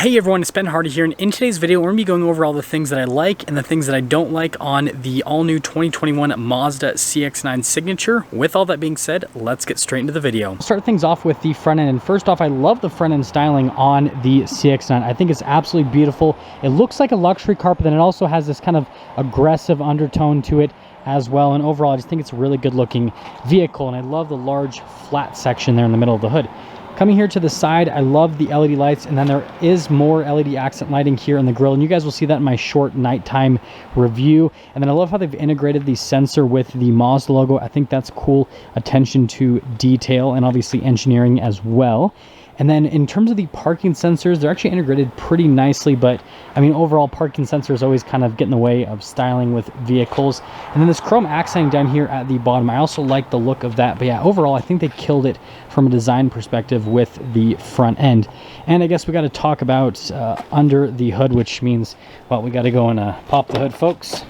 Hey everyone, it's Ben Hardy here, and in today's video we're going to be going over all the things that I like and the things that I don't like on the all-new 2021 Mazda CX-9 Signature. With all that being said, let's get straight into the video. Start things off with the front end, and first off, I love the front end styling on the CX-9. I think it's absolutely beautiful. It looks like a luxury car, but then it also has this kind of aggressive undertone to it as well, and overall I just think it's a really good looking vehicle, and I love the large flat section there in the middle of the hood. Coming here to the side, I love the LED lights, and then there is more LED accent lighting here in the grille, and you guys will see that in my short nighttime review. And then I love how they've integrated the sensor with the Mazda logo. I think that's cool attention to detail and obviously engineering as well. And then in terms of the parking sensors, they're actually integrated pretty nicely, but I mean, overall parking sensors always kind of get in the way of styling with vehicles. And then this chrome accenting down here at the bottom, I also like the look of that. But yeah, overall, I think they killed it from a design perspective with the front end. And I guess we got to talk about under the hood, which means, well, we got to go and pop the hood, folks.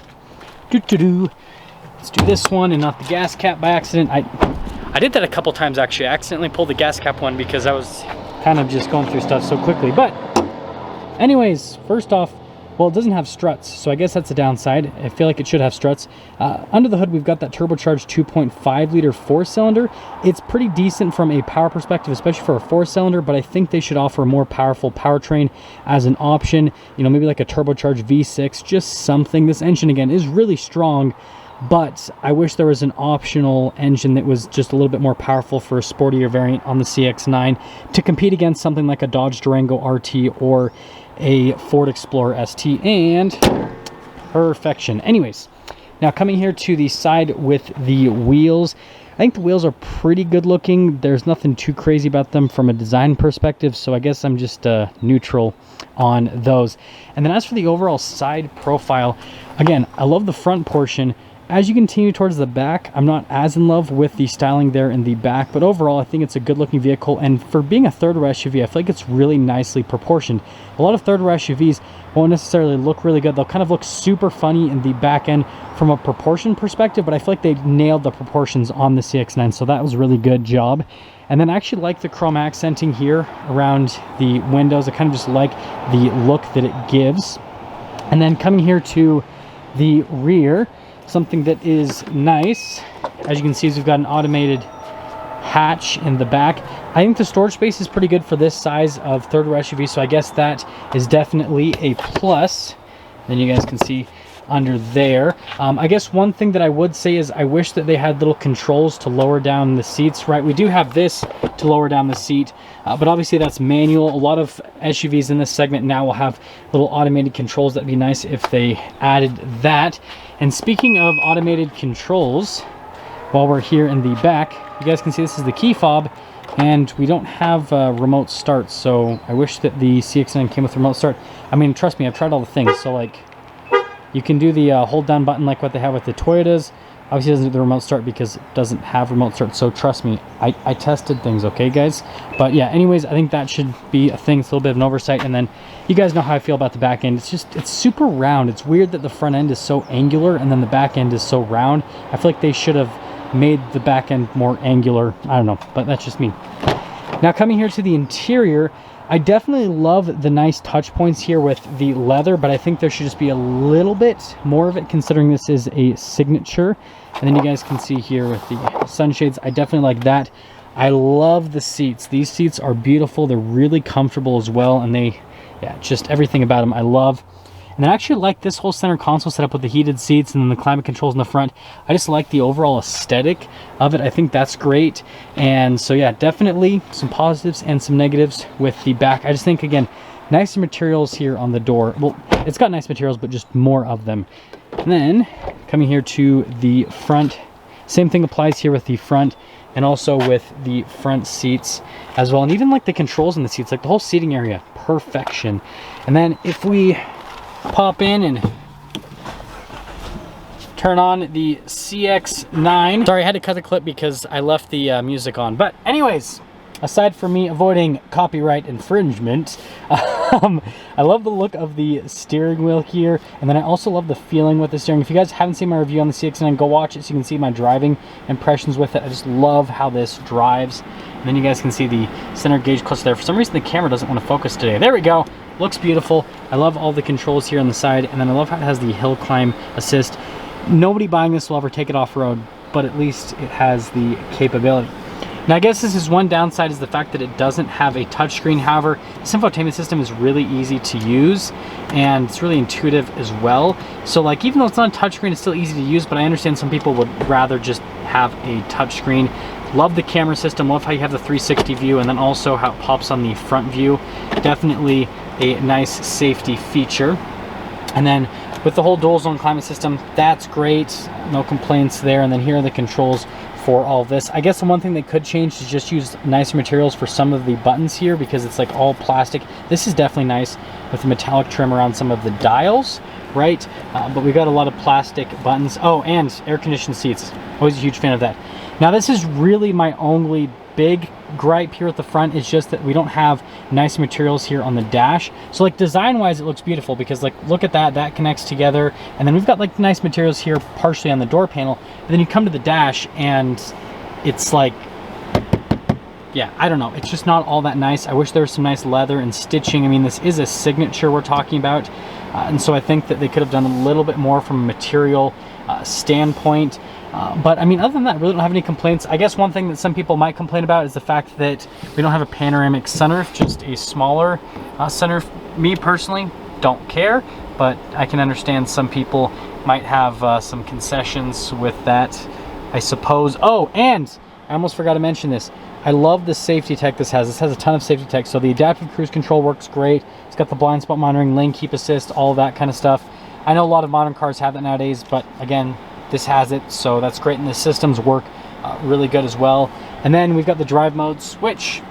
Let's do this one and not the gas cap by accident. I did that a couple times actually. I accidentally pulled the gas cap one because I was kind of just going through stuff so quickly. But anyways, first off, well, it doesn't have struts, so I guess that's a downside. I feel like it should have struts. Under the hood, we've got that turbocharged 2.5 liter four-cylinder. It's pretty decent from a power perspective, especially for a four-cylinder, but I think they should offer a more powerful powertrain as an option. You know, maybe like a turbocharged V6, just something. This engine, again, is really strong, but I wish there was an optional engine that was just a little bit more powerful for a sportier variant on the CX-9 to compete against something like a Dodge Durango RT or a Ford Explorer ST, and perfection. Anyways, now coming here to the side with the wheels, I think the wheels are pretty good looking. There's nothing too crazy about them from a design perspective, so I guess I'm just neutral on those. And then as for the overall side profile, again, I love the front portion. As you continue towards the back, I'm not as in love with the styling there in the back, but overall I think it's a good looking vehicle, and for being a third row SUV, I feel like it's really nicely proportioned. A lot of third row SUVs won't necessarily look really good. They'll kind of look super funny in the back end from a proportion perspective, but I feel like they nailed the proportions on the CX-9, so that was a really good job. And then I actually like the chrome accenting here around the windows. I kind of just like the look that it gives. And then coming here to the rear, something that is nice, as you can see, is we've got an automated hatch in the back. I think the storage space is pretty good for this size of third row SUV, so I guess that is definitely a plus. Then you guys can see under there. I guess one thing that I would say is I wish that they had little controls to lower down the seats, right? We do have this to lower down the seat, but obviously that's manual. A lot of SUVs in this segment now will have little automated controls. That'd be nice if they added that. And speaking of automated controls, while we're here in the back, you guys can see this is the key fob, and we don't have remote start, so I wish that the CX-9 came with remote start. I mean, trust me, I've tried all the things, so like, you can do the hold down button like what they have with the Toyotas. Obviously it doesn't do the remote start because it doesn't have remote start, so trust me, I tested things, okay guys? But yeah, anyways, I think that should be a thing. It's a little bit of an oversight. And then you guys know how I feel about the back end. It's super round. It's weird that the front end is so angular and then the back end is so round. I feel like they should have made the back end more angular. I don't know, but that's just me. Now coming here to the interior, I definitely love the nice touch points here with the leather, but I think there should just be a little bit more of it considering this is a signature. And then you guys can see here with the sunshades, I definitely like that. I love the seats. These seats are beautiful. They're really comfortable as well, and yeah, just everything about them I love. And I actually like this whole center console setup with the heated seats and then the climate controls in the front. I just like the overall aesthetic of it. I think that's great. And so yeah, definitely some positives and some negatives with the back. I just think, again, nicer materials here on the door. Well, it's got nice materials, but just more of them. And then coming here to the front, same thing applies here with the front and also with the front seats as well. And even like the controls in the seats, like the whole seating area, perfection. And then if we pop in and turn on the CX-9. Sorry, I had to cut the clip because I left the music on. But anyways, aside from me avoiding copyright infringement, I love the look of the steering wheel here, and then I also love the feeling with the steering. If you guys haven't seen my review on the CX-9, go watch it so you can see my driving impressions with it. I just love how this drives. And then you guys can see the center gauge cluster there. For some reason the camera doesn't want to focus today. There we go. Looks beautiful. I love all the controls here on the side, and then I love how it has the hill climb assist. Nobody buying this will ever take it off-road, but at least it has the capability. Now I guess this is one downside, is the fact that it doesn't have a touchscreen. However, this infotainment system is really easy to use and it's really intuitive as well. So like, even though it's not a touchscreen, it's still easy to use, but I understand some people would rather just have a touchscreen. Love the camera system, love how you have the 360 view, and then also how it pops on the front view. Definitely a nice safety feature. And then with the whole dual zone climate system, that's great, no complaints there. And then here are the controls for all of this. I guess the one thing they could change is just use nicer materials for some of the buttons here, because it's like all plastic. This is definitely nice with the metallic trim around some of the dials, right? But we've got a lot of plastic buttons. Oh, and air conditioned seats. Always a huge fan of that. Now this is really my only big gripe here at the front, is just that we don't have nice materials here on the dash. So like, design wise it looks beautiful, because like, look at that, that connects together, and then we've got like nice materials here partially on the door panel, and then you come to the dash and it's like, yeah, I don't know, it's just not all that nice. I wish there was some nice leather and stitching. I mean, this is a signature we're talking about, and so I think that they could have done a little bit more from a material standpoint. But I mean, other than that, I really don't have any complaints. I guess one thing that some people might complain about is the fact that we don't have a panoramic sunroof, just a smaller sunroof. Me personally, don't care, but I can understand some people might have some concessions with that, I suppose. Oh, and I almost forgot to mention this. I love the safety tech this has. This has a ton of safety tech. So the adaptive cruise control works great. It's got the blind spot monitoring, lane keep assist, all that kind of stuff. I know a lot of modern cars have that nowadays, but again, this has it, so that's great, and the systems work really good as well. And then we've got the drive mode switch.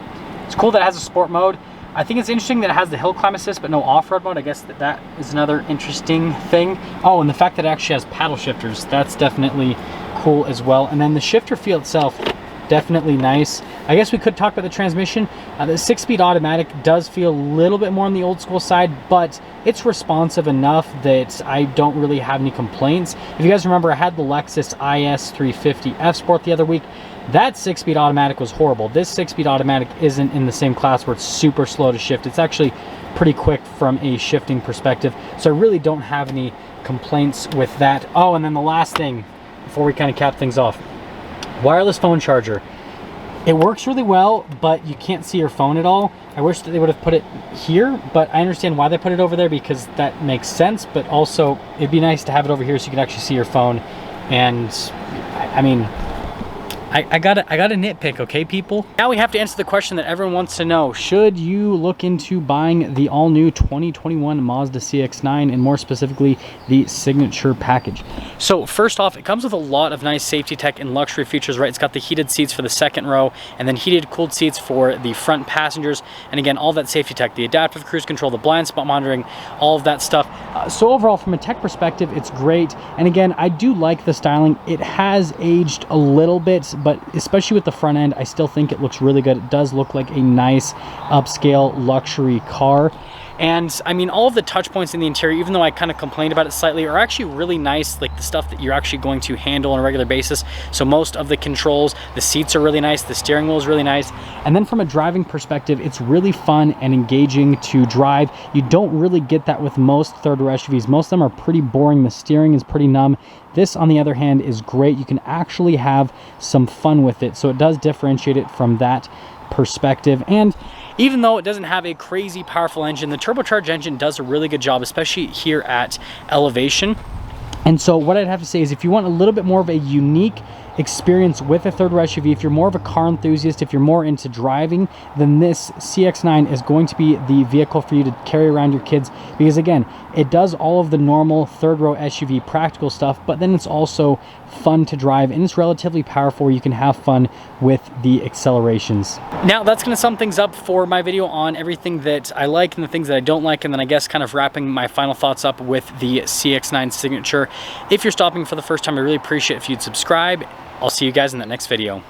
It's cool that it has a sport mode. I think it's interesting that it has the hill climb assist but no off-road mode. I guess that is another interesting thing. Oh, and the fact that it actually has paddle shifters, that's definitely cool as well. And then the shifter feel itself, definitely nice. I guess we could talk about the transmission. The 6-speed automatic does feel a little bit more on the old school side, but it's responsive enough that I don't really have any complaints. If you guys remember, I had the Lexus IS 350 F Sport the other week. That 6-speed automatic was horrible. This 6-speed automatic isn't in the same class where it's super slow to shift. It's actually pretty quick from a shifting perspective. So I really don't have any complaints with that. Oh, and then the last thing before we kind of cap things off. Wireless phone charger. It works really well, but you can't see your phone at all. I wish that they would have put it here, but I understand why they put it over there, because that makes sense, but also it'd be nice to have it over here so you can actually see your phone. And I mean, I gotta nitpick, okay, people? Now we have to answer the question that everyone wants to know. Should you look into buying the all-new 2021 Mazda CX-9, and more specifically, the Signature package? So first off, it comes with a lot of nice safety tech and luxury features, right? It's got the heated seats for the second row, and then heated cooled seats for the front passengers. And again, all that safety tech, the adaptive cruise control, the blind spot monitoring, all of that stuff. So overall, from a tech perspective, it's great. And again, I do like the styling. It has aged a little bit, but especially with the front end, I still think it looks really good. It does look like a nice upscale luxury car. And I mean, all of the touch points in the interior, even though I kind of complained about it slightly, are actually really nice, like the stuff that you're actually going to handle on a regular basis. So most of the controls, the seats are really nice, the steering wheel is really nice. And then from a driving perspective, it's really fun and engaging to drive. You don't really get that with most third-row SUVs. Most of them are pretty boring. The steering is pretty numb. This, on the other hand, is great. You can actually have some fun with it. So it does differentiate it from that perspective. And even though it doesn't have a crazy powerful engine, the turbocharged engine does a really good job, especially here at elevation. And so what I'd have to say is, if you want a little bit more of a unique experience with a third-row SUV, if you're more of a car enthusiast, if you're more into driving, then this CX-9 is going to be the vehicle for you to carry around your kids, because again, it does all of the normal third-row SUV practical stuff, but then it's also fun to drive, and it's relatively powerful where you can have fun with the accelerations. Now that's going to sum things up for my video on everything that I like and the things that I don't like, and then I guess kind of wrapping my final thoughts up with the CX-9 Signature. If you're stopping for the first time, I really appreciate if you'd subscribe. I'll see you guys in the next video.